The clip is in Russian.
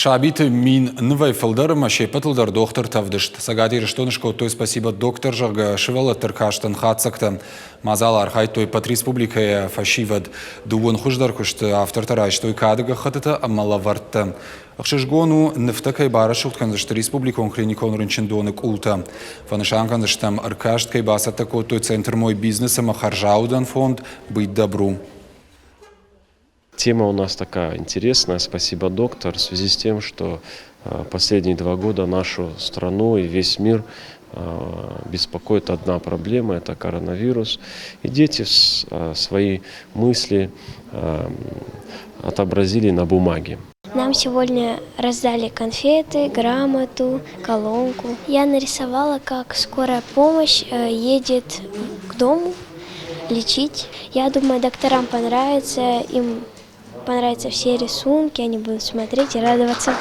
Шабит мин нвай филдер машей петлдер доктор тавдышт. Сагадир штонышко той спасибо доктор жага шивала теркаштан хатсакта. Мазал архай той пат республика фашивад дуон хуждар кушт автор тараш той кадыга хатата амалаварта. Ахшишгону нефтакай барашут канзашт республика он клиникон рынчендонок улта. Фанышан канзаштам аркашт кай басатако той центр мой бизнеса махаржаудан фонд быть добру. Тема у нас такая интересная, спасибо, доктор, в связи с тем, что последние 2 года нашу страну и весь мир беспокоит одна проблема – это коронавирус. И дети свои мысли отобразили на бумаге. Нам сегодня раздали конфеты, грамоту, колонку. Я нарисовала, как скорая помощь едет к дому лечить. Я думаю, докторам понравится, им понравятся все рисунки, они будут смотреть и радоваться.